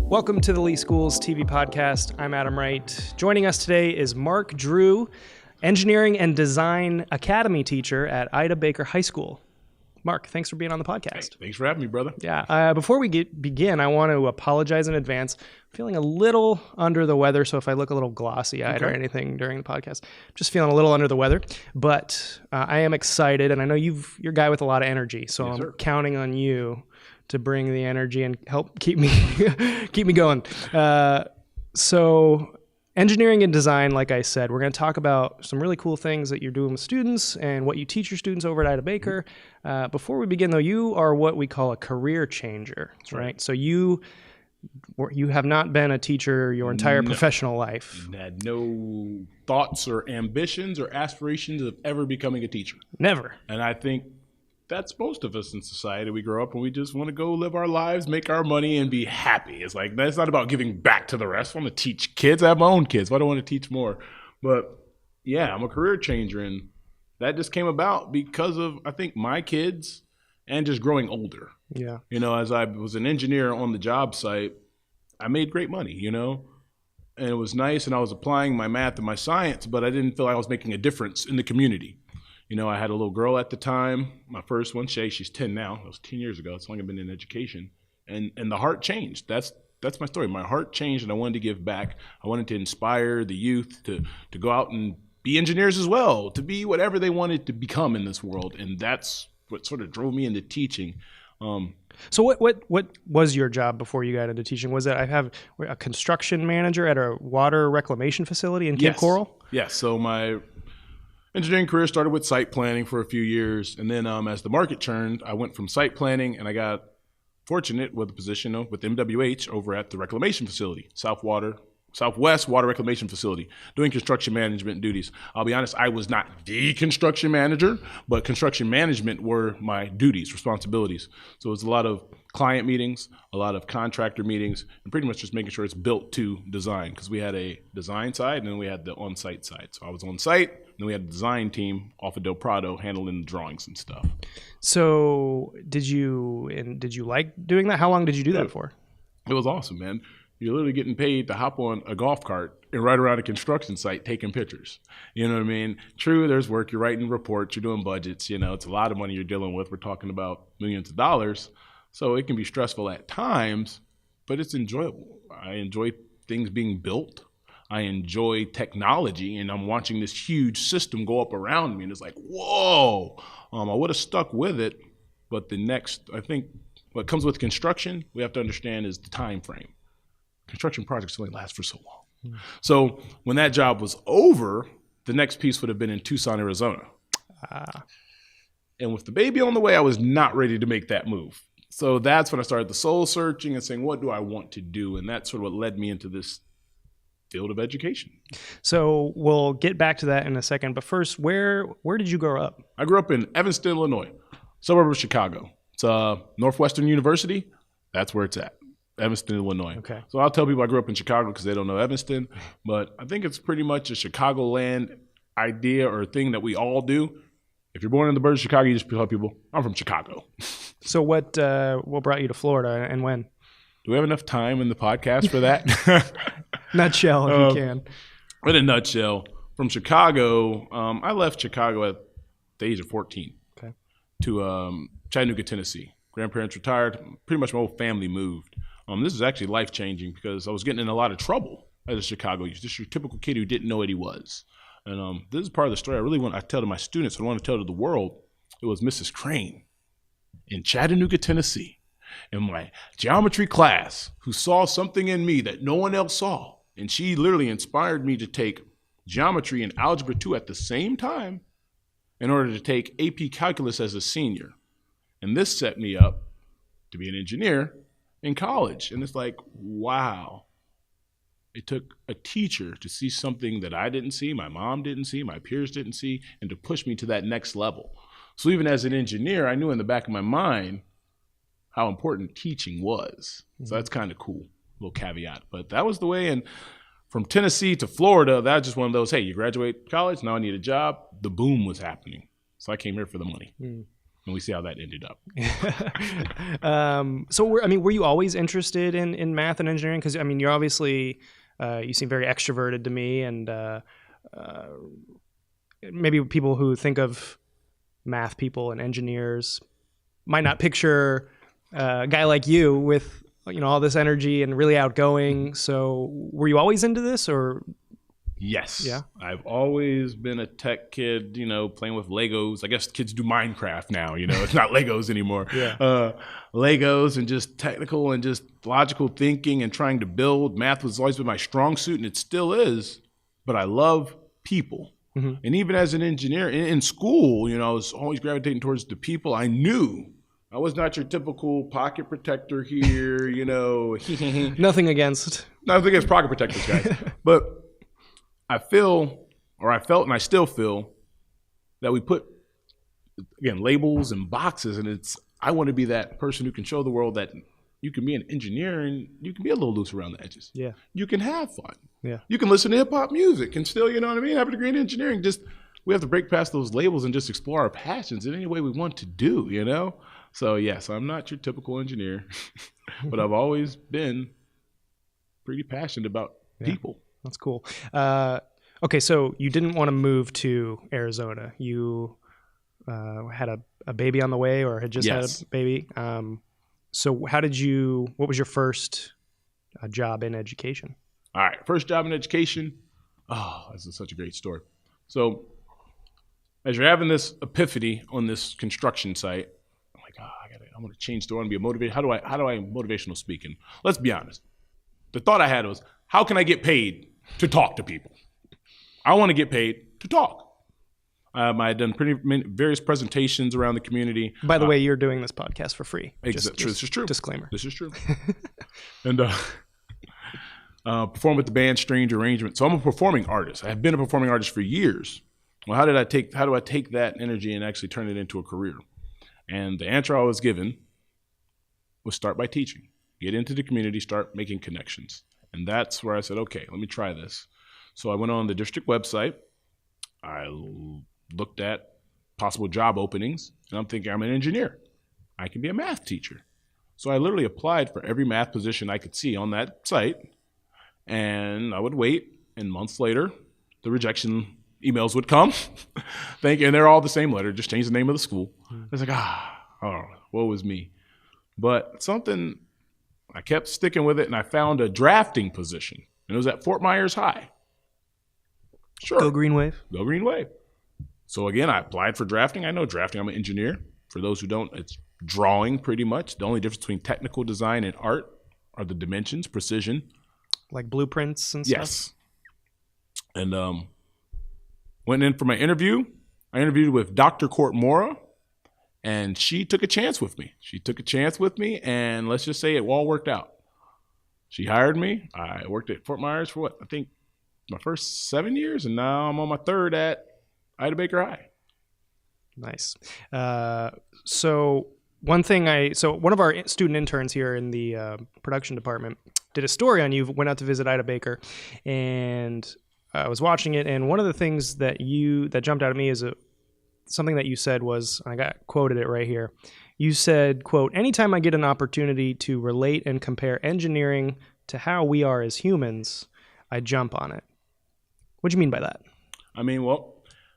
Welcome to the Lee Schools TV podcast. I'm Adam Wright. Joining us today is Mark Drew, Engineering and Design Academy teacher at Ida Baker High School. Mark, thanks for being on the podcast. Hey, thanks for having me, brother. Yeah. Before we begin, I want to apologize in advance. I'm feeling a little under the weather, so if I look a little glossy-eyed or anything during the podcast, just feeling a little under the weather. But I am excited, and I know you're a guy with a lot of energy, so Yes, I'm sir. counting on you to bring the energy and help keep me keep me going. So engineering and design, like I said, we're going to talk about some really cool things that you're doing with students and what you teach your students over at Ida Baker. Before we begin, though, you are what we call a career changer, right? So you have not been a teacher your entire professional life. Had no thoughts or ambitions or aspirations of ever becoming a teacher. Never. And I think that's most of us in society. We grow up and we just want to go live our lives, make our money, and be happy. It's like, that's not about giving back to the rest. I want to teach kids. I have my own kids. Why do I want to teach more? But yeah, I'm a career changer. And that just came about because of, I think, my kids and just growing older. Yeah. You know, as I was an engineer on the job site, I made great money, you know, and it was nice. And I was applying my math and my science, but I didn't feel like I was making a difference in the community. You know, I had a little girl at the time, my first one, Shay. She's 10 now. That was 10 years ago. It's long I've been in education. And the heart changed. That's my story. My heart changed, and I wanted to give back. I wanted to inspire the youth to go out and be engineers as well, to be whatever they wanted to become in this world. And that's what sort of drove me into teaching. So what was your job before you got into teaching? Was it I have a construction manager at a water reclamation facility in Cape Coral? Yes. So my engineering career started with site planning for a few years. And then as the market turned, I went from site planning and I got fortunate with a position with MWH over at the reclamation facility, Southwest Water Reclamation Facility, doing construction management duties. I'll be honest, I was not the construction manager, but construction management were my duties, responsibilities. So it was a lot of client meetings, a lot of contractor meetings, and pretty much just making sure it's built to design, because we had a design side and then we had the on-site side. So I was on site, and then we had a design team off of Del Prado handling the drawings and stuff. So did you like doing that? How long did you do that for? It was awesome, man. You're literally getting paid to hop on a golf cart and ride around a construction site taking pictures. You know what I mean? True, there's work. You're writing reports. You're doing budgets. You know, it's a lot of money you're dealing with. We're talking about millions of dollars. So it can be stressful at times, but it's enjoyable. I enjoy things being built. I enjoy technology, and I'm watching this huge system go up around me, and it's like, whoa. I would have stuck with it, but I think what comes with construction, we have to understand is the time frame. Construction projects only last for so long. So when that job was over, the next piece would have been in Tucson, Arizona. And with the baby on the way, I was not ready to make that move. So that's when I started the soul searching and saying, what do I want to do? And that's sort of what led me into this field of education. So we'll get back to that in a second. But first, where did you grow up? I grew up in Evanston, Illinois, suburb of Chicago. It's Northwestern University. That's where it's at. Evanston, Illinois. Okay. So I'll tell people I grew up in Chicago because they don't know Evanston, but I think it's pretty much a Chicagoland idea or thing that we all do. If you're born in the bird of Chicago, you just tell people, I'm from Chicago. So what brought you to Florida and when? Do we have enough time in the podcast for that? Nutshell, if you can. In a nutshell, from Chicago, I left Chicago at the age of 14 to Chattanooga, Tennessee. Grandparents retired. Pretty much my whole family moved. This is actually life-changing because I was getting in a lot of trouble as a Chicago youth, just your typical kid who didn't know what he was. And this is part of the story I really want to tell to my students. I want to tell to the world. It was Mrs. Crane in Chattanooga, Tennessee, in my geometry class, who saw something in me that no one else saw. And she literally inspired me to take geometry and algebra 2 at the same time in order to take AP calculus as a senior. And this set me up to be an engineer in college. And it's like, wow. It took a teacher to see something that I didn't see, my mom didn't see, my peers didn't see, and to push me to that next level. So even as an engineer, I knew in the back of my mind how important teaching was. So that's kind of cool, little caveat. But that was the way. And from Tennessee to Florida, that was just one of those, hey, you graduate college, now I need a job. The boom was happening. So I came here for the money. And we see how that ended up. So, were you always interested in math and engineering? Because, you're obviously, you seem very extroverted to me, and maybe people who think of math people and engineers might not picture a guy like you with, all this energy and really outgoing. So were you always into this, or? Yes. Yeah. I've always been a tech kid, playing with Legos. I guess kids do Minecraft now, it's not Legos anymore. Yeah. Legos and just technical and just logical thinking and trying to build. Math has always been my strong suit, and it still is, but I love people. Mm-hmm. And even as an engineer in school, I was always gravitating towards the people. I knew I was not your typical pocket protector here, Nothing against pocket protectors, guys. But I felt, and I still feel, that we put, again, labels and boxes, and I want to be that person who can show the world that you can be an engineer and you can be a little loose around the edges. Yeah. You can have fun. Yeah. You can listen to hip hop music and still, have a degree in engineering. We have to break past those labels and just explore our passions in any way we want to do, So yes, I'm not your typical engineer, but I've always been pretty passionate about people. That's cool. Okay, so you didn't want to move to Arizona. You had a baby on the way, or had just had a baby. So what was your first job in education? All right, first job in education. Oh, this is such a great story. So as you're having this epiphany on this construction site, I'm like, I want to change the story. I want to be motivated. How do I motivational speak? And let's be honest. The thought I had was, how can I get paid to talk to people? I want to get paid to talk. I had done various presentations around the community. By the way, you're doing this podcast for free. This is true. Disclaimer. This is true. And perform with the band Strange Arrangement. So I'm a performing artist. I have been a performing artist for years. Well, how do I take that energy and actually turn it into a career? And the answer I was given was start by teaching. Get into the community, start making connections. And that's where I said, okay, let me try this. So I went on the district website. I looked at possible job openings, and I'm thinking, I'm an engineer. I can be a math teacher. So I literally applied for every math position I could see on that site, and I would wait, and months later, the rejection emails would come. And they're all the same letter, just change the name of the school. I was like, woe is me. But something, I kept sticking with it, and I found a drafting position, and it was at Fort Myers High. Sure. Go Green Wave. Go Green Wave. So again, I applied for drafting. I know drafting. I'm an engineer. For those who don't, it's drawing pretty much. The only difference between technical design and art are the dimensions, precision. Like blueprints and stuff? Yes. And went in for my interview. I interviewed with Dr. Court Mora, and she took a chance with me. And let's just say it all worked out. She hired me. I worked at Fort Myers for I think my first 7 years, and now I'm on my third at Ida Baker High. Nice. So one of our student interns here in the production department did a story on you, went out to visit Ida Baker, and I was watching it, and one of the things that jumped out at me is something that you said was, I quoted it right here. You said, quote, "Anytime I get an opportunity to relate and compare engineering to how we are as humans, I jump on it." What do you mean by that?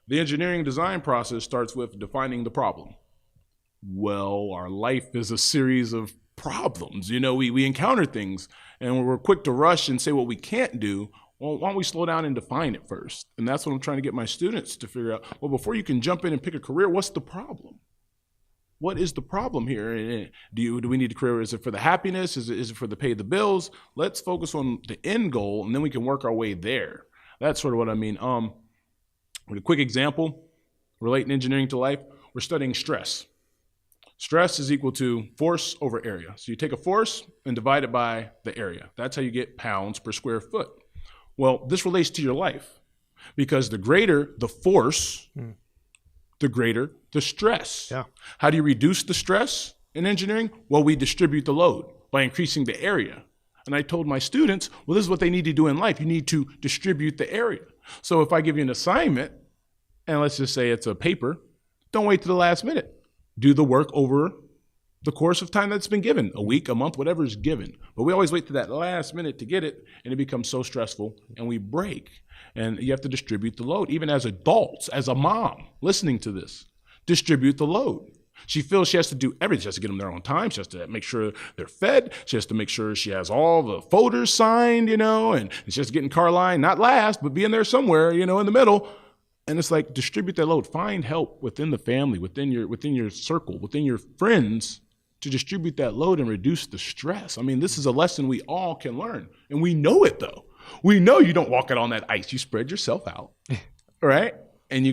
The engineering design process starts with defining the problem. Well, our life is a series of problems. We encounter things, and we're quick to rush and say what we can't do. Well, why don't we slow down and define it first? And that's what I'm trying to get my students to figure out. Well, before you can jump in and pick a career, what's the problem? What is the problem here? Do we need a career? Is it for the happiness? Is it for the pay the bills? Let's focus on the end goal, and then we can work our way there. That's sort of what I mean. With a quick example, relating engineering to life, we're studying stress. Stress is equal to force over area. So you take a force and divide it by the area. That's how you get pounds per square foot. Well, this relates to your life, because the greater the force, the greater the stress. Yeah. How do you reduce the stress in engineering? Well, we distribute the load by increasing the area. And I told my students, well, this is what they need to do in life. You need to distribute the area. So if I give you an assignment, and let's just say it's a paper, don't wait to the last minute. do the work over the course of time that's been given, a week, a month, whatever is given. But we always wait to that last minute to get it, and it becomes so stressful, and we break. And you have to distribute the load. Even as adults, as a mom listening to this, distribute the load. She feels she has to do everything. She has to get them there on time. She has to make sure they're fed. She has to make sure she has all the folders signed, and she has to get in car line, not last, but be in there somewhere, in the middle. And it's like, distribute that load. Find help within the family, within your circle, within your friends, to distribute that load and reduce the stress. I mean, this is a lesson we all can learn. And we know it, though. We know you don't walk out on that ice. You spread yourself out, right? And you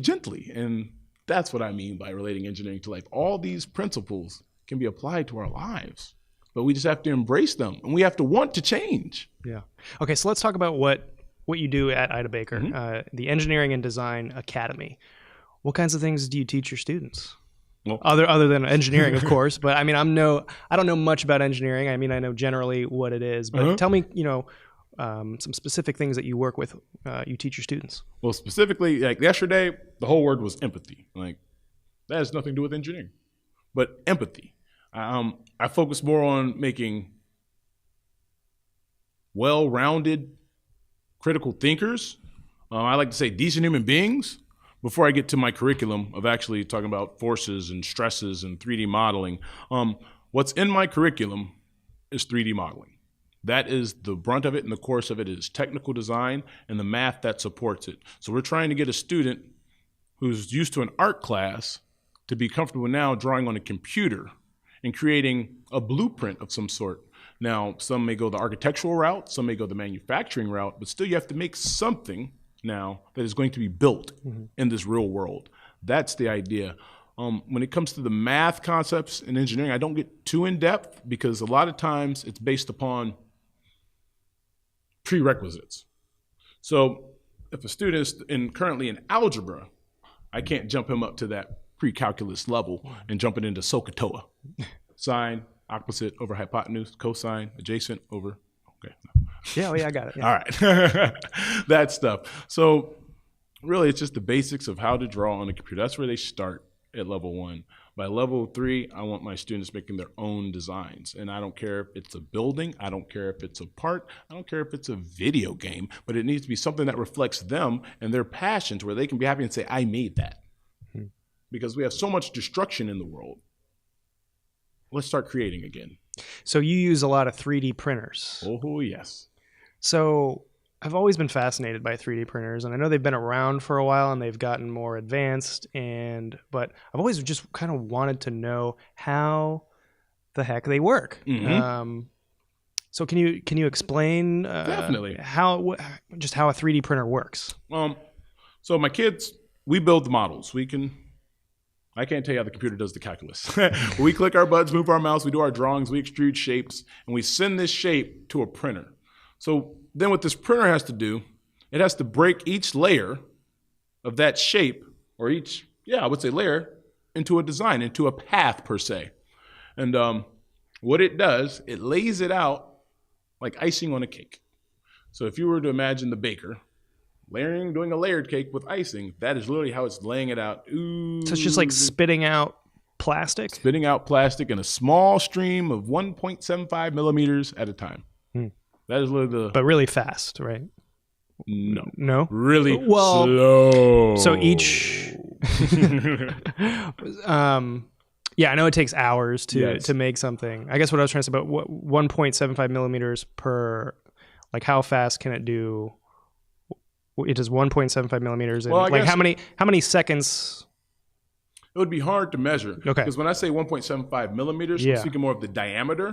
gently. And that's what I mean by relating engineering to life. All these principles can be applied to our lives, but we just have to embrace them, and we have to want to change. Yeah. Okay, so let's talk about what you do at Ida Baker, the Engineering and Design Academy. What kinds of things do you teach your students? Well, other than engineering, of course, but I mean, I don't know much about engineering. I mean, I know generally what it is, but tell me, some specific things that you work with, you teach your students. Well, specifically, like yesterday, the whole word was empathy. Like, that has nothing to do with engineering, but empathy. I focus more on making well-rounded, critical thinkers. I like to say decent human beings, before I get to my curriculum of actually talking about forces and stresses and 3D modeling. What's in my curriculum is 3D modeling. That is the brunt of it, and the course of it is technical design and the math that supports it. So we're trying to get a student who's used to an art class to be comfortable now drawing on a computer and creating a blueprint of some sort. Now, some may go the architectural route, some may go the manufacturing route, but still you have to make something now that is going to be built in this real world. That's the idea. When it comes to the math concepts in engineering, I don't get too in depth because a lot of times it's based upon prerequisites. So if a student is currently in algebra, I can't jump him up to that pre-calculus level and jump it into SOHCAHTOA. Sine, opposite over hypotenuse, cosine, adjacent over, okay. Yeah, I got it. Yeah. All right, that stuff. So really, it's just the basics of how to draw on a computer. That's where they start at level 1. By level 3, I want my students making their own designs. And I don't care if it's a building, I don't care if it's a part, I don't care if it's a video game, but it needs to be something that reflects them and their passions where they can be happy and say, I made that. Because we have so much destruction in the world. Let's start creating again. So you use a lot of 3D printers. Oh, yes. So I've always been fascinated by 3D printers, and I know they've been around for a while and they've gotten more advanced, but I've always just kind of wanted to know how the heck they work. So can you explain Definitely how a 3D printer works? So my kids, we build the models. I can't tell you how the computer does the calculus. We click our buttons, move our mouse, we do our drawings, we extrude shapes, and we send this shape to a printer. So then what this printer has to do, it has to break each layer of that shape, or layer, into a design, into a path per se. And what it does, it lays it out like icing on a cake. So if you were to imagine the baker doing a layered cake with icing, that is literally how it's laying it out. So it's just like spitting out plastic? Spitting out plastic in a small stream of 1.75 millimeters at a time. That is literally But really fast, right? No? Really slow. So each... I know it takes hours to make something. I guess what I was trying to say about 1.75 millimeters per... Like, how fast can it do... It does 1.75 millimeters. Well, how many seconds? It would be hard to measure. Okay. Because when I say 1.75 millimeters, I'm speaking more of the diameter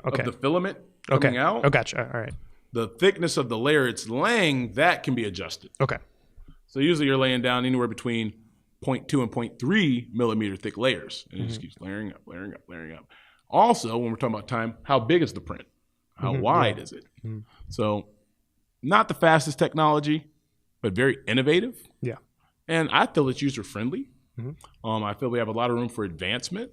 of the filament coming out. Oh, gotcha. All right. The thickness of the layer it's laying, that can be adjusted. Okay. So usually you're laying down anywhere between 0.2 and 0.3 millimeter thick layers. And it just keeps layering up, layering up, layering up. Also, when we're talking about time, how big is the print? How wide is it? So not the fastest technology, but very innovative. Yeah. And I feel it's user-friendly. I feel we have a lot of room for advancement.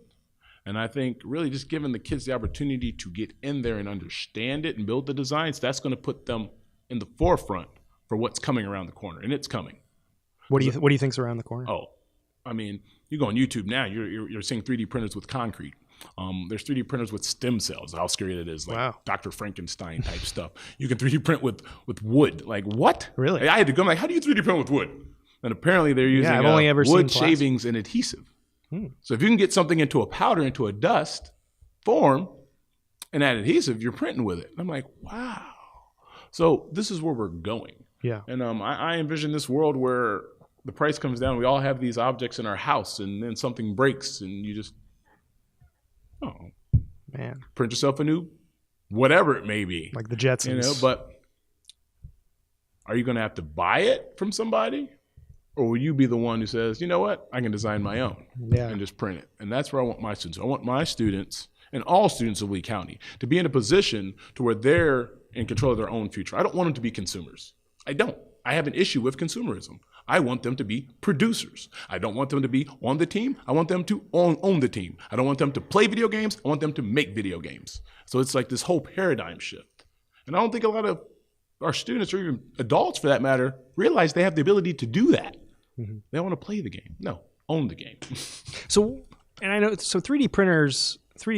And I think really just giving the kids the opportunity to get in there and understand it and build the designs, that's going to put them in the forefront for what's coming around the corner. And it's coming. What do you think's around the corner? Oh, I mean, You go on YouTube now, you're seeing 3D printers with concrete. There's 3D printers with stem cells. How scary that is, like Wow. Dr. Frankenstein type stuff. You can 3D print with wood. Like, what? Really? I had to go, I'm like, how do you 3D print with wood? And apparently they're using I've only ever wood seen shavings and adhesive. So if you can get something into a powder, into a dust form, and add adhesive, you're printing with it. And I'm like, wow. So this is where we're going. Yeah. And I envision this world where the price comes down. We all have these objects in our house, and then something breaks, and you just, Man. print yourself a new, whatever it may be. Like the Jetsons. You know, but are you going to have to buy it from somebody? Or will you be the one who says, you know what, I can design my own and just print it? And that's where I want my students. I want my students and all students of Lee County to be in a position to where they're in control of their own future. I don't want them to be consumers. I don't. I have an issue with consumerism. I want them to be producers. I don't want them to be on the team. I want them to own the team. I don't want them to play video games. I want them to make video games. So it's like this whole paradigm shift. And I don't think a lot of our students, or even adults for that matter, realize they have the ability to do that. Mm-hmm. They want to play the game. No, own the game. So, and I know, so 3D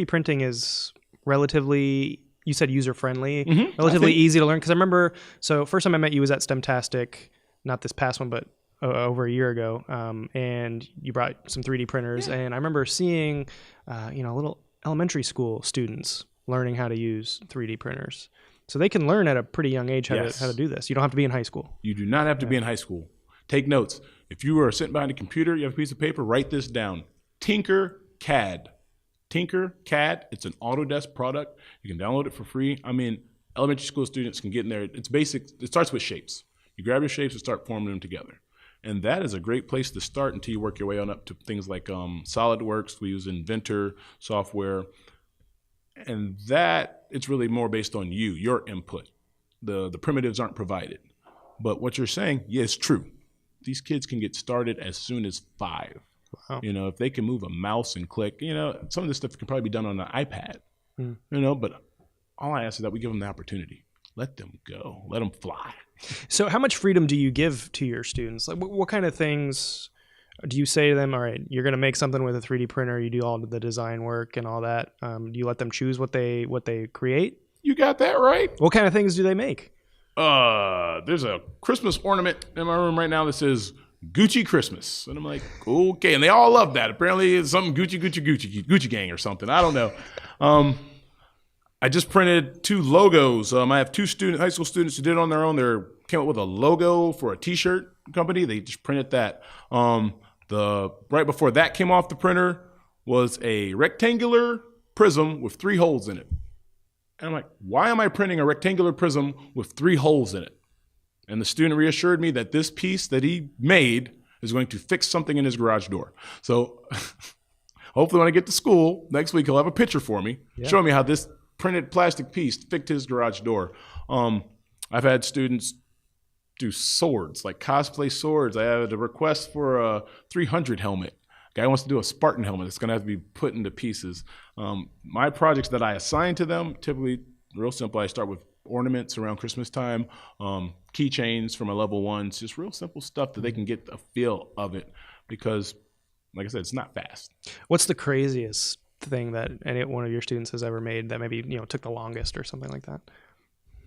printing is relatively, you said user-friendly, relatively easy to learn. Because I remember, so first time I met you was at STEMtastic, not this past one, but over a year ago. And you brought some 3D printers. And I remember seeing, little elementary school students learning how to use 3D printers. So they can learn at a pretty young age how to do this. You don't have to be in high school. You do not have to be in high school. Take notes. If you are sitting behind a computer, you have a piece of paper, write this down. Tinkercad. Tinkercad, it's an Autodesk product. You can download it for free. I mean, elementary school students can get in there. It's basic. It starts with shapes. You grab your shapes and start forming them together. And that is a great place to start until you work your way on up to things like SolidWorks. We use Inventor software. And that, it's really more based on you, your input. The primitives aren't provided. But what you're saying, is true. These kids can get started as soon as 5. Wow. You know, if they can move a mouse and click, some of this stuff can probably be done on an iPad. But all I ask is that we give them the opportunity. Let them go. Let them fly. So how much freedom do you give to your students? Like, what kind of things do you say to them? All right, you're going to make something with a 3D printer. You do all the design work and all that. Do you let them choose what they create? You got that right. What kind of things do they make? There's a Christmas ornament in my room right now that says Gucci Christmas. And I'm like, okay. And they all love that. Apparently it's something Gucci gang or something. I don't know. I just printed 2 logos. I have 2 high school students who did it on their own. They came up with a logo for a t-shirt company. They just printed that. Right before that came off the printer was a rectangular prism with 3 holes in it. And I'm like, why am I printing a rectangular prism with 3 holes in it? And the student reassured me that this piece that he made is going to fix something in his garage door. So hopefully when I get to school next week, he'll have a picture for me, showing me how this printed plastic piece fixed his garage door. I've had students do swords, like cosplay swords. I had a request for a 300 helmet. Guy wants to do a Spartan helmet. It's going to have to be put into pieces. My projects that I assign to them, typically real simple. I start with ornaments around Christmas time, keychains for my level 1s, just real simple stuff that they can get a feel of it because, like I said, it's not fast. What's the craziest thing that one of your students has ever made that maybe took the longest or something like that?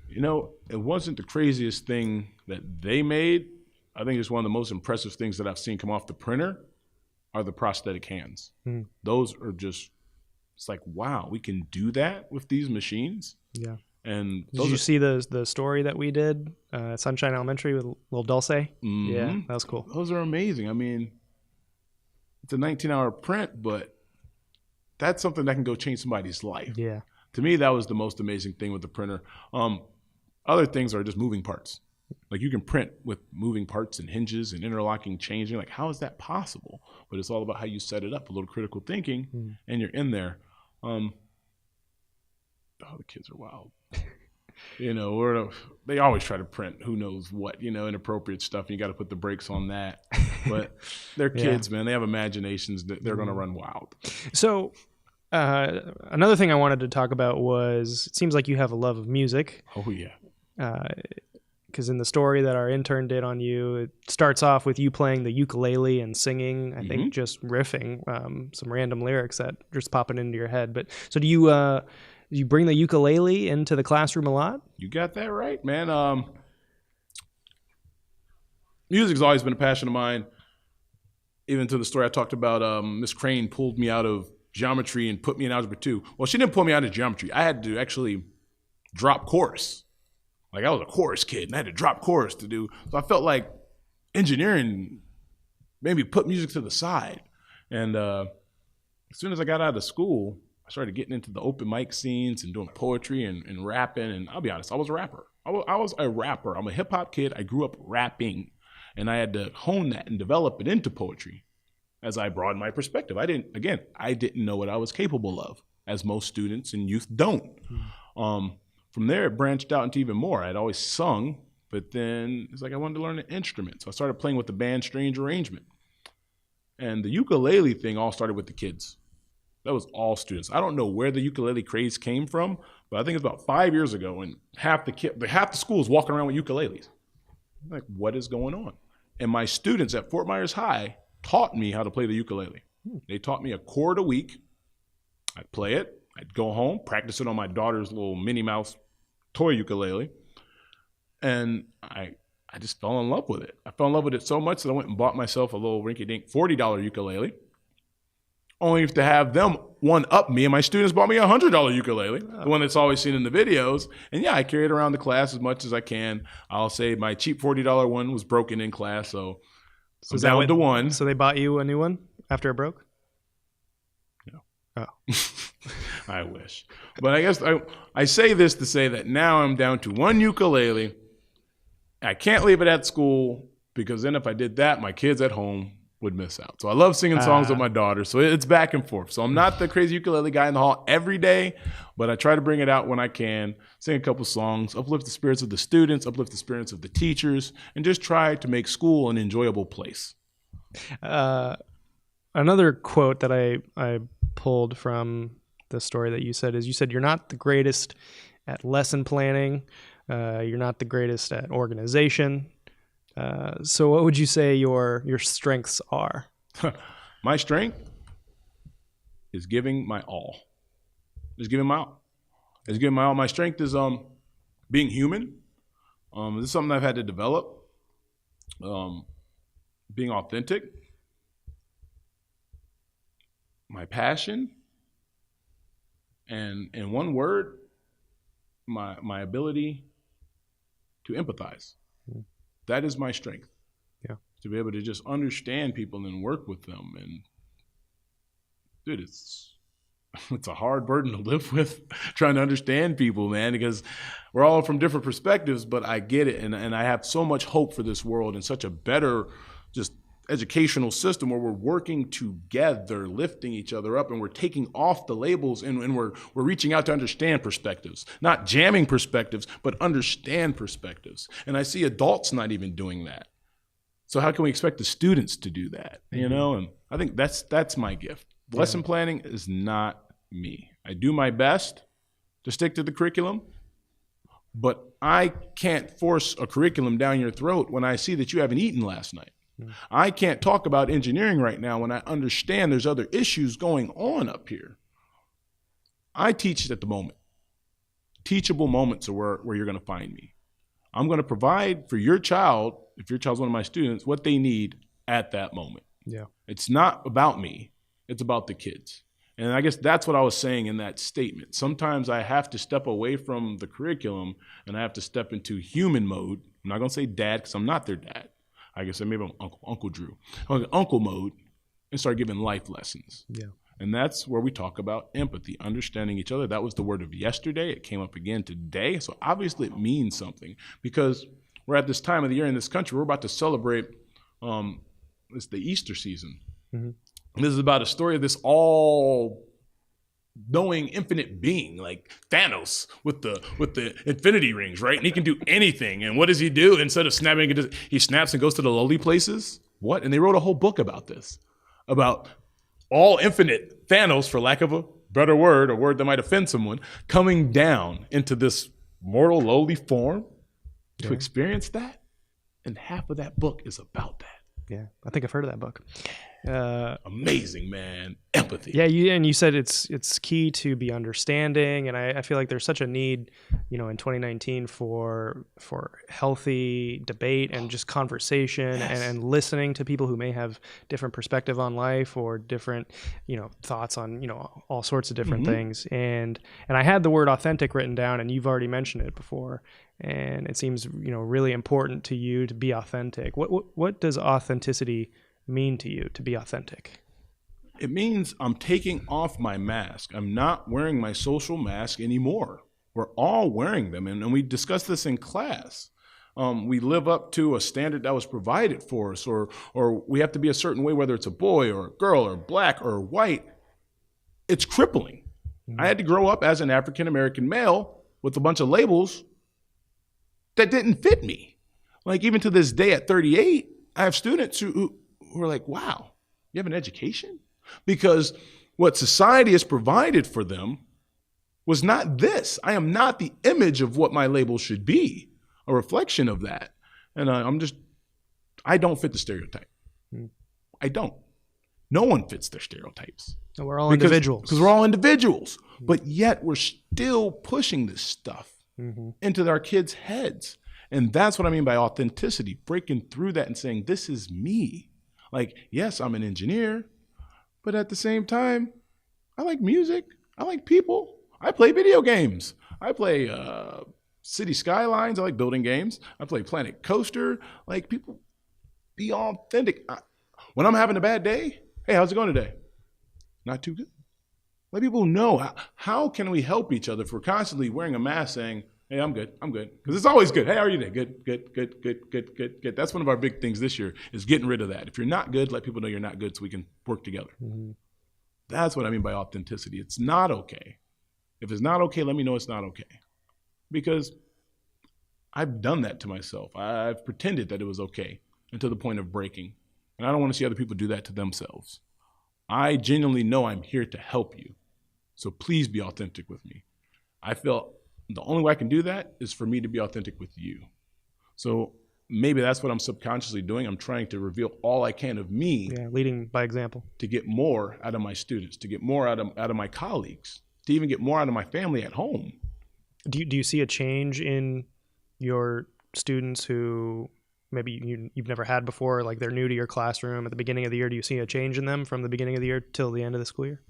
It wasn't the craziest thing that they made. I think it's one of the most impressive things that I've seen come off the printer are the prosthetic hands. Those are just, it's like, wow, we can do that with these machines. Yeah. And did you see the story that we did at Sunshine Elementary with little Dulce? Yeah, that was cool. Those are amazing. I mean, it's a 19-hour print, but that's something that can go change somebody's life. Yeah. To me, that was the most amazing thing with the printer. Other things are just moving parts. Like you can print with moving parts and hinges and interlocking, changing. Like, how is that possible? But it's all about how you set it up, a little critical thinking, and you're in there. The kids are wild. They always try to print who knows what, inappropriate stuff. And you got to put the brakes on that. But they're kids, man. They have imaginations. They're going to run wild. So another thing I wanted to talk about was, it seems like you have a love of music. Oh, yeah. because in the story that our intern did on you, it starts off with you playing the ukulele and singing, I think just riffing some random lyrics that just popping into your head. But so do you bring the ukulele into the classroom a lot? You got that right, man. Music's always been a passion of mine. Even to the story I talked about, Miss Crane pulled me out of geometry and put me in algebra 2. Well, she didn't pull me out of geometry. I had to actually drop chorus. Like I was a chorus kid and I had to drop chorus to do. So I felt like engineering maybe put music to the side. And as soon as I got out of school, I started getting into the open mic scenes and doing poetry and rapping. And I'll be honest, I was a rapper. I was a rapper. I'm a hip hop kid. I grew up rapping. And I had to hone that and develop it into poetry as I broadened my perspective. I didn't know what I was capable of, as most students and youth don't. From there, it branched out into even more. I'd always sung, but then it's like I wanted to learn an instrument. So I started playing with the band Strange Arrangement. And the ukulele thing all started with the kids. That was all students. I don't know where the ukulele craze came from, but I think it's about 5 years ago, and half the school is walking around with ukuleles. I'm like, what is going on? And my students at Fort Myers High taught me how to play the ukulele. They taught me a chord a week. I'd play it. I'd go home, practice it on my daughter's little Minnie Mouse toy ukulele. And I just fell in love with it. I fell in love with it so much that I went and bought myself a little rinky-dink $40 ukulele, only to have them one-up me, and my students bought me a $100 ukulele, the one that's always seen in the videos. And yeah, I carry it around the class as much as I can. I'll say my cheap $40 one was broken in class, so I'm down to one. So they bought you a new one after it broke? No. Oh. I wish. But I guess I say this to say that now I'm down to one ukulele. I can't leave it at school because then if I did that, my kids at home would miss out. So I love singing songs with my daughter. So it's back and forth. So I'm not the crazy ukulele guy in the hall every day, but I try to bring it out when I can, sing a couple songs, uplift the spirits of the students, uplift the spirits of the teachers, and just try to make school an enjoyable place. Another quote that I pulled from the story that you said is, you said, you're not the greatest at lesson planning. You're not the greatest at organization. So what would you say your strengths are? My strength is giving my all. Is giving my all. Is giving my all. My strength is being human. This is something I've had to develop. Being authentic. My passion. And in one word, my ability to empathize. That is my strength. Yeah. To be able to just understand people and work with them. And dude, it's a hard burden to live with, trying to understand people, man, because we're all from different perspectives, but I get it. And I have so much hope for this world and such a better just educational system where we're working together, lifting each other up, and we're taking off the labels, and we're reaching out to understand perspectives, not jamming perspectives, but understand perspectives. And I see adults not even doing that. So how can we expect the students to do that? You know, and I think that's my gift. Lesson planning is not me. I do my best to stick to the curriculum, but I can't force a curriculum down your throat when I see that you haven't eaten last night. I can't talk about engineering right now when I understand there's other issues going on up here. I teach it at the moment. Teachable moments are where you're going to find me. I'm going to provide for your child, if your child's one of my students, what they need at that moment. Yeah. It's not about me. It's about the kids. And I guess that's what I was saying in that statement. Sometimes I have to step away from the curriculum and I have to step into human mode. I'm not going to say dad because I'm not their dad. I guess maybe I'm Uncle Drew. Uncle mode, and start giving life lessons. Yeah. And that's where we talk about empathy, understanding each other. That was the word of yesterday. It came up again today. So obviously it means something because we're at this time of the year in this country. We're about to celebrate it's the Easter season. Mm-hmm. And this is about a story of this all-knowing infinite being like Thanos with the infinity rings, right? And he can do anything. And what does he do? Instead of snapping, he snaps and goes to the lowly places. What? And they wrote a whole book about this, about all infinite Thanos, for lack of a better word, a word that might offend someone, coming down into this mortal lowly form to experience that. And half of that book is about that. Yeah, I think I've heard of that book. Amazing, man. Empathy. Yeah, you said it's key to be understanding, and I feel like there's such a need, in 2019 for healthy debate and just conversation and listening to people who may have different perspective on life or different, thoughts on, all sorts of different things. And I had the word authentic written down, and you've already mentioned it before. And it seems, really important to you to be authentic. What does authenticity mean to you, to be authentic? It means I'm taking off my mask. I'm not wearing my social mask anymore. We're all wearing them, and we discussed this in class. We live up to a standard that was provided for us, or we have to be a certain way, whether it's a boy or a girl or black or white. It's crippling. I had to grow up as an African-American male with a bunch of labels that didn't fit me. Like, even to this day at 38, I have students who are like, wow, you have an education? Because what society has provided for them was not this. I am not the image of what my label should be, a reflection of that. And I don't fit the stereotype. I don't. No one fits their stereotypes. And we're all individuals. Because we're all individuals. But yet we're still pushing this stuff into our kids' heads. And that's what I mean by authenticity, breaking through that and saying, this is me. Like, yes, I'm an engineer, but at the same time, I like music. I like people. I play video games. I play City Skylines. I like building games. I play Planet Coaster. Like, people, be authentic. When I'm having a bad day, hey, how's it going today? Not too good. Let people know. How can we help each other if we're constantly wearing a mask saying, hey, I'm good. Because it's always good. Hey, how are you today? Good. That's one of our big things this year is getting rid of that. If you're not good, let people know you're not good so we can work together. That's what I mean by authenticity. It's not okay. If it's not okay, let me know it's not okay. Because I've done that to myself. I've pretended that it was okay until the point of breaking. And I don't want to see other people do that to themselves. I genuinely know I'm here to help you. So please be authentic with me. I feel the only way I can do that is for me to be authentic with you. So maybe that's what I'm subconsciously doing. I'm trying to reveal all I can of me. Yeah, leading by example. To get more out of my students, to get more out of my colleagues, to even get more out of my family at home. Do you see a change in your students who maybe you've never had before, like they're new to your classroom at the beginning of the year? Do you see a change in them from the beginning of the year till the end of the school year?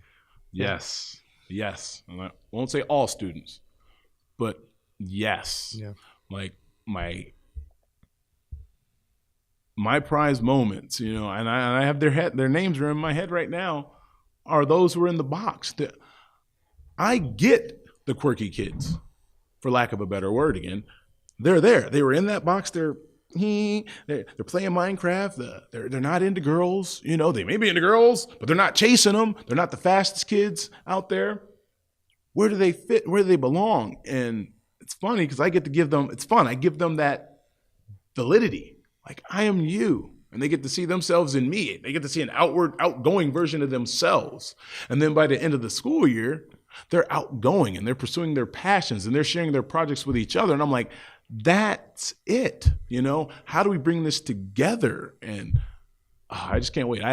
Yes. And I won't say all students, but yes. Yeah. Like my prize moments, and I have their names are in my head right now, are those who are in the box. I get the quirky kids, for lack of a better word again. They're there. They were in that box. They're playing Minecraft. They're not into girls. They may be into girls, but they're not chasing them. They're not the fastest kids out there. Where do they fit? Where do they belong? And it's funny because I get to give them, it's fun. I give them that validity. Like, I am you. And they get to see themselves in me. They get to see an outgoing version of themselves. And then by the end of the school year, they're outgoing and they're pursuing their passions and they're sharing their projects with each other. And I'm like, that's it. How do we bring this together? And I just can't wait. I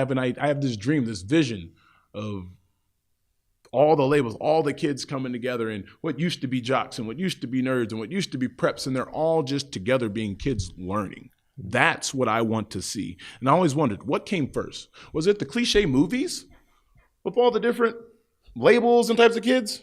have this dream, this vision of all the labels, all the kids coming together and what used to be jocks and what used to be nerds and what used to be preps. And they're all just together being kids learning. That's what I want to see. And I always wondered, what came first? Was it the cliche movies with all the different labels and types of kids?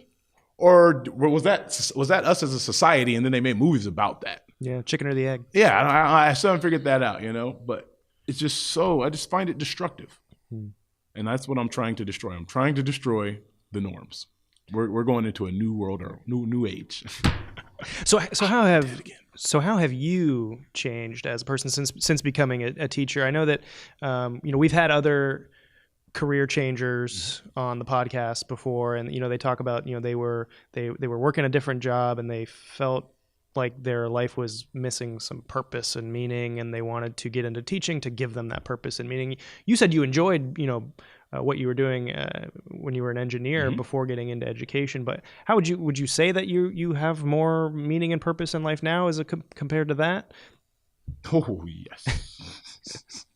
Or was that us as a society and then they made movies about that? Yeah, chicken or the egg. Yeah, I still haven't figured that out, But it's just I just find it destructive. And that's what I'm trying to destroy. I'm trying to destroy the norms. We're going into a new world or new age. So how have you changed as a person since becoming a teacher? I know that we've had other career changers on the podcast before, and they talk about they were working a different job and they felt like their life was missing some purpose and meaning, and they wanted to get into teaching to give them that purpose and meaning. You said you enjoyed what you were doing when you were an engineer before getting into education. But how would you say that you have more meaning and purpose in life now as compared to that? Oh, yes.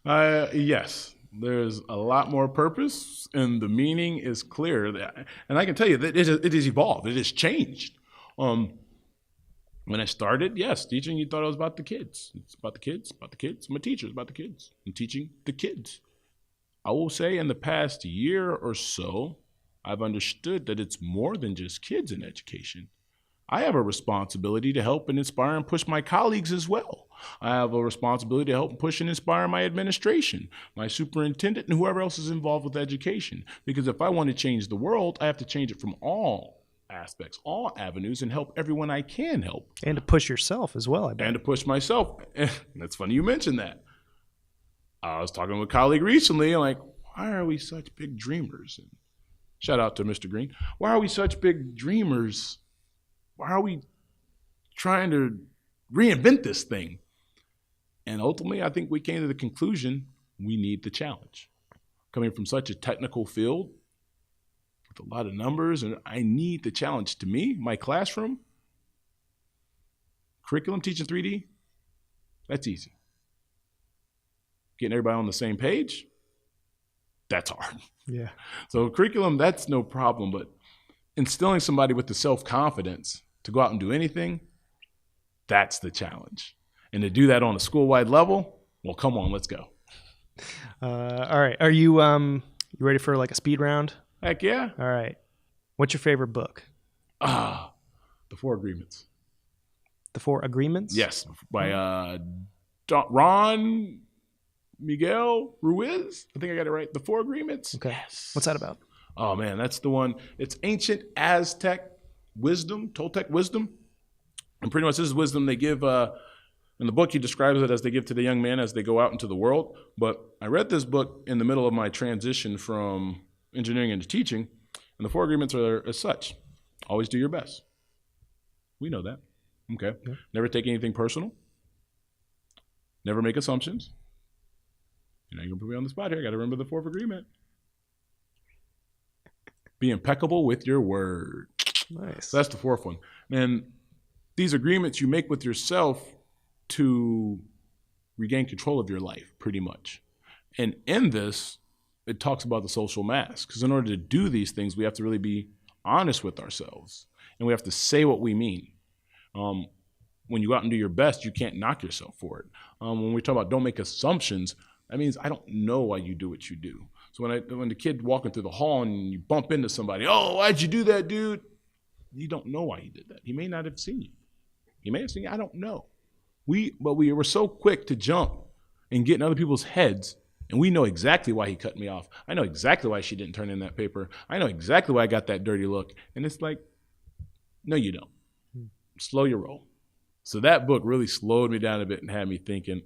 Yes. There's a lot more purpose, and the meaning is clear. And I can tell you that it has evolved. It has changed. When I started, yes, teaching, you thought it was about the kids. It's about the kids, about the kids. I'm a teacher, it's about the kids. I'm teaching the kids. I will say in the past year or so, I've understood that it's more than just kids in education. I have a responsibility to help and inspire and push my colleagues as well. I have a responsibility to help and push and inspire my administration, my superintendent, and whoever else is involved with education. Because if I want to change the world, I have to change it from all aspects, all avenues, and help everyone I can help. And to push yourself as well, I bet. And to push myself. That's funny you mentioned that. I was talking with a colleague recently, and like, why are we such big dreamers? And shout out to Mr. Green. Why are we such big dreamers? Why are we trying to reinvent this thing? And ultimately, I think we came to the conclusion we need the challenge. Coming from such a technical field with a lot of numbers, and I need the challenge. To me, my classroom, curriculum teaching 3D, that's easy. Getting everybody on the same page, that's hard. Yeah. So curriculum, that's no problem, but instilling somebody with the self-confidence to go out and do anything, that's the challenge. And to do that on a school-wide level, well, come on, let's go. All right. Are you ready for like a speed round? Heck yeah. All right. What's your favorite book? The Four Agreements. The Four Agreements? Yes, by Ron Miguel Ruiz. I think I got it right. The Four Agreements. Okay. Yes. What's that about? Oh, man, that's the one. It's ancient Aztec wisdom, Toltec wisdom. And pretty much this is wisdom they give, in the book he describes it as they give to the young men as they go out into the world. But I read this book in the middle of my transition from engineering into teaching, and the Four Agreements are as such. Always do your best. We know that. Okay. Yeah. Never take anything personal. Never make assumptions. You're not going to put me on the spot here. I got to remember the Fourth Agreement. Be impeccable with your word. Nice. So that's the fourth one. And these agreements you make with yourself to regain control of your life, pretty much. And in this, it talks about the social mask. Because in order to do these things, we have to really be honest with ourselves. And we have to say what we mean. When you go out and do your best, you can't knock yourself for it. When we talk about don't make assumptions, that means I don't know why you do what you do. So when the kid walking through the hall and you bump into somebody, oh, why'd you do that, dude? You don't know why he did that. He may not have seen you. He may have seen you. I don't know. But we were so quick to jump and get in other people's heads, and we know exactly why he cut me off. I know exactly why she didn't turn in that paper. I know exactly why I got that dirty look. And it's like, no, you don't. Slow your roll. So that book really slowed me down a bit and had me thinking,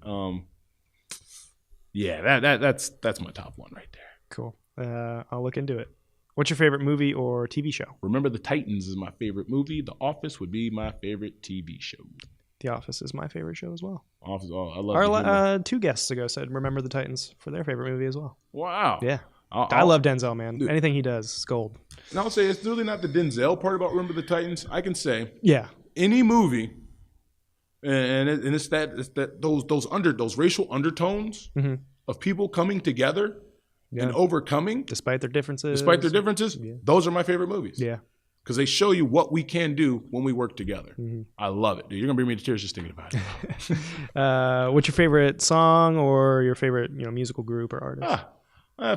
yeah, that's my top one right there. Cool. I'll look into it. What's your favorite movie or TV show? Remember the Titans is my favorite movie. The Office would be my favorite TV show. The Office is my favorite show as well. Office, I love Our 2 guests ago said Remember the Titans for their favorite movie as well. Wow. Yeah. I love Denzel, man. Dude. Anything he does is gold. And I'll say it's really not the Denzel part about Remember the Titans. I can say any movie, and it's that those racial undertones of people coming together and overcoming despite their differences. Those are my favorite movies. Yeah. Because they show you what we can do when we work together. I love it, dude. You're gonna bring me to tears just thinking about it. What's your favorite song or your favorite musical group or artist?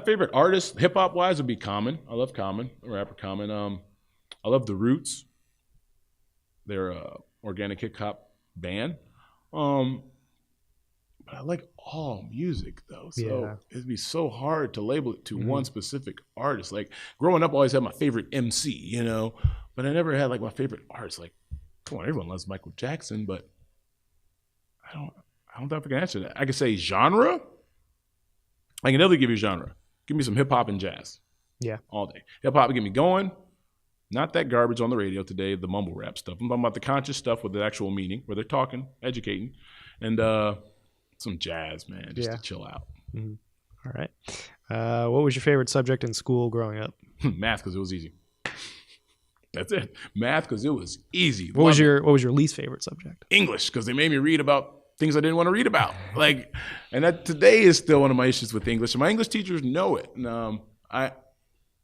Favorite artist, hip hop wise, would be Common. I love Common, rapper Common. I love The Roots. They're a organic hip hop band. But I like all music though, so it'd be so hard to label it to one specific artist. Like growing up, I always had my favorite MC, but I never had like my favorite artist. Like, come on, everyone loves Michael Jackson, but I don't know if I can answer that. I could say genre. I can definitely give you genre. Give me some hip hop and jazz. Yeah, all day. Hip hop would get me going. Not that garbage on the radio today, the mumble rap stuff. I'm talking about the conscious stuff with the actual meaning, where they're talking, educating, and some jazz, man, just to chill out. All All right. What was your favorite subject in school growing up? Math, because it was easy. That's it. Math, because it was easy. What was your least favorite subject? English, because they made me read about things I didn't want to read about. And that today is still one of my issues with English. And my English teachers know it. And,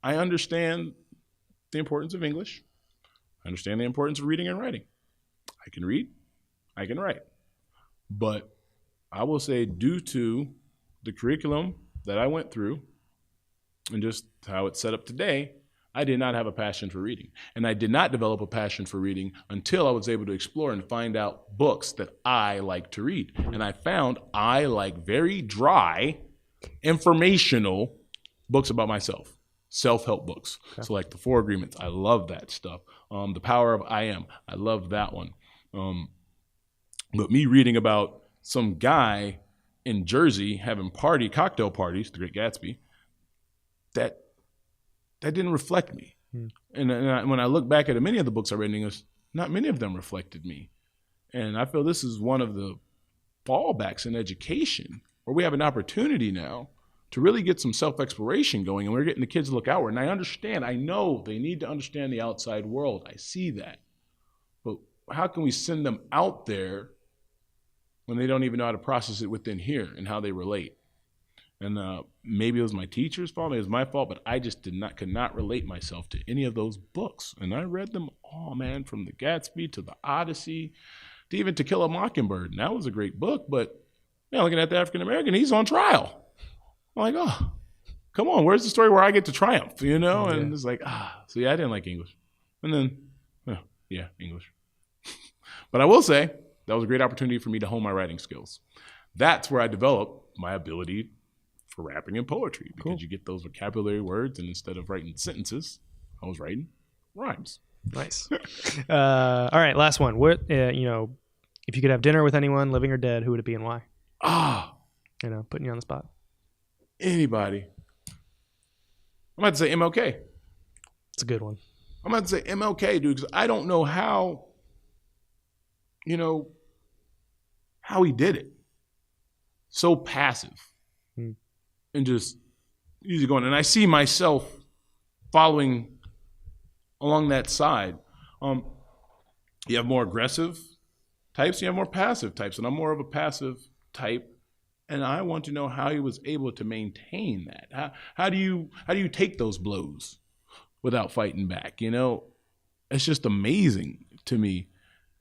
I understand the importance of English. I understand the importance of reading and writing. I can read, I can write. But I will say, due to the curriculum that I went through and just how it's set up today, I did not have a passion for reading. And I did not develop a passion for reading until I was able to explore and find out books that I like to read. And I found I like very dry, informational books about myself, self-help books. Okay. So like The Four Agreements, I love that stuff. The Power of I Am, I love that one. But me reading about some guy in Jersey having cocktail parties, The Great Gatsby, that didn't reflect me. And when I look back at many of the books I read in English, not many of them reflected me. And I feel this is one of the fallbacks in education, where we have an opportunity now to really get some self-exploration going, and we're getting the kids to look outward. And I know they need to understand the outside world. I see that. But how can we send them out there when they don't even know how to process it within here and how they relate? And maybe it was my teacher's fault, maybe it was my fault, but I just could not relate myself to any of those books. And I read them all, man, from The Gatsby to The Odyssey to even To Kill a Mockingbird. And that was a great book, but looking at the African-American, he's on trial. I'm like, oh, come on, where's the story where I get to triumph, Yeah. And it's like, so yeah, I didn't like English. And then, English. But I will say, that was a great opportunity for me to hone my writing skills. That's where I developed my ability for rapping and poetry, because you get those vocabulary words, and instead of writing sentences, I was writing rhymes. Nice. All right, last one. What if you could have dinner with anyone, living or dead, who would it be and why? Putting you on the spot. Anybody. I'm about to say MLK. It's a good one. I'm about to say MLK, dude, because I don't know how he did it. So passive. And just easy going. And I see myself following along that side. You have more aggressive types, you have more passive types, and I'm more of a passive type. And I want to know how he was able to maintain that. How do you take those blows without fighting back? It's just amazing to me.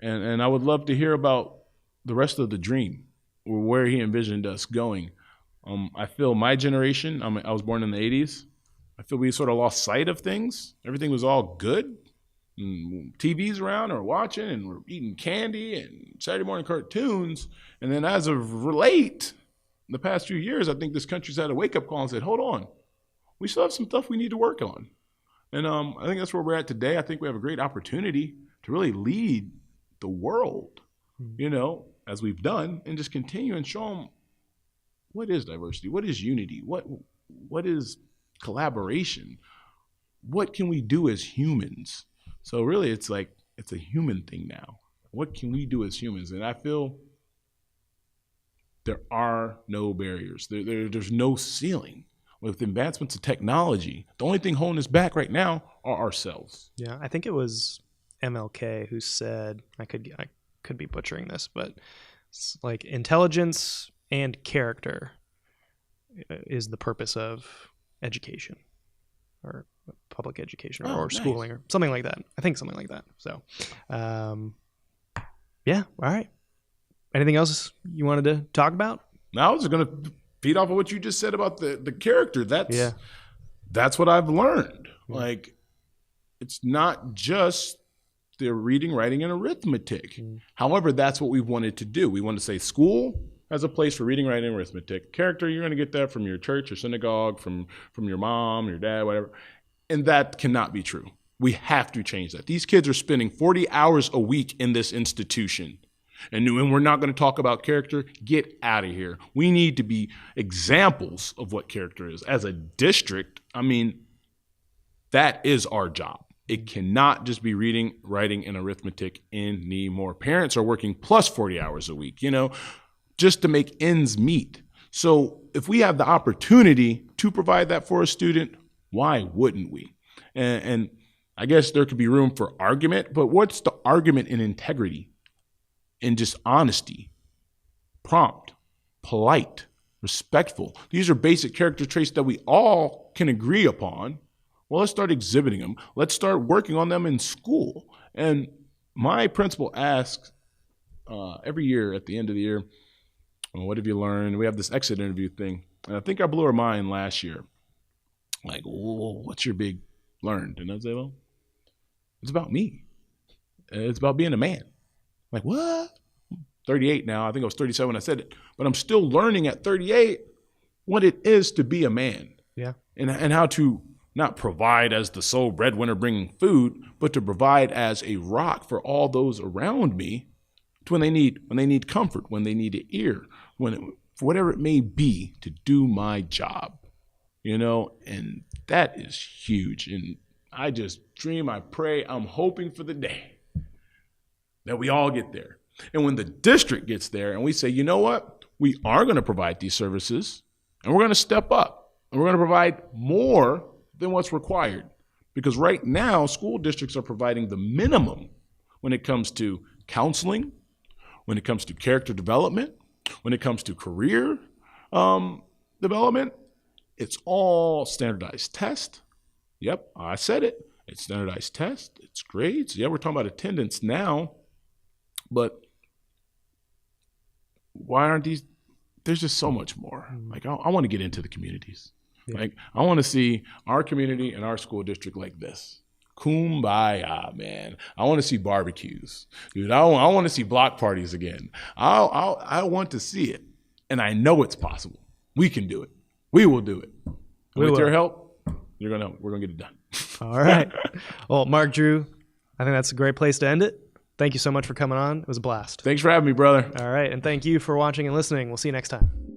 And I would love to hear about the rest of the dream, or where he envisioned us going. I feel my generation, I was born in the 80s, I feel we sort of lost sight of things. Everything was all good. And TV's around, or watching, and we're eating candy and Saturday morning cartoons. And then as of late, the past few years, I think this country's had a wake-up call and said, hold on, we still have some stuff we need to work on. And I think that's where we're at today. I think we have a great opportunity to really lead the world, as we've done, and just continue and show them what is diversity, what is unity, what is collaboration, what can we do as humans? So really, it's a human thing now. What can we do as humans? And I feel there are no barriers. There's no ceiling. With advancements of technology, the only thing holding us back right now are ourselves. Yeah, I think it was MLK who said, I could be butchering this, but it's like intelligence and character is the purpose of education, or public education, or schooling, or something like that. I think something like that. So, yeah. All right. Anything else you wanted to talk about? No, I was going to feed off of what you just said about the character. That's what I've learned. It's not just the reading, writing, and arithmetic. However, that's what we wanted to do. We wanted to say school as a place for reading, writing, and arithmetic. Character, you're going to get that from your church or synagogue, from your mom, your dad, whatever. And that cannot be true. We have to change that. These kids are spending 40 hours a week in this institution. And we're not going to talk about character. Get out of here. We need to be examples of what character is. As a district, that is our job. It cannot just be reading, writing, and arithmetic anymore. Parents are working plus 40 hours a week, just to make ends meet. So if we have the opportunity to provide that for a student, why wouldn't we? And I guess there could be room for argument, but what's the argument in integrity, in just honesty, prompt, polite, respectful? These are basic character traits that we all can agree upon. Well, let's start exhibiting them. Let's start working on them in school. And my principal asks every year at the end of the year, well, what have you learned? We have this exit interview thing. And I think I blew her mind last year. Like, what's your big learned? And I say, well, it's about me. It's about being a man. Like, what? 38 now. I think I was 37 when I said it. But I'm still learning at 38 what it is to be a man. Yeah. And how to not provide as the sole breadwinner bringing food, but to provide as a rock for all those around me to when they need comfort, when they need an ear, for whatever it may be, to do my job, and that is huge. And I just dream, I pray, I'm hoping for the day that we all get there. And when the district gets there and we say, you know what, we are going to provide these services and we're going to step up and we're going to provide more than what's required. Because right now, school districts are providing the minimum when it comes to counseling, when it comes to character development, when it comes to career development. It's all standardized test. Yep, I said it. It's standardized test. It's grades. Yeah, we're talking about attendance now. But why aren't these? There's just so much more. Like, I want to get into the communities. Yeah. Like, I want to see our community and our school district like this. Kumbaya, man. I want to see barbecues. Dude, I want to see block parties again. I want to see it. And I know it's possible. We can do it. We will do it. With your help, we're going to get it done. All right. Well, Mark Drew, I think that's a great place to end it. Thank you so much for coming on. It was a blast. Thanks for having me, brother. All right. And thank you for watching and listening. We'll see you next time.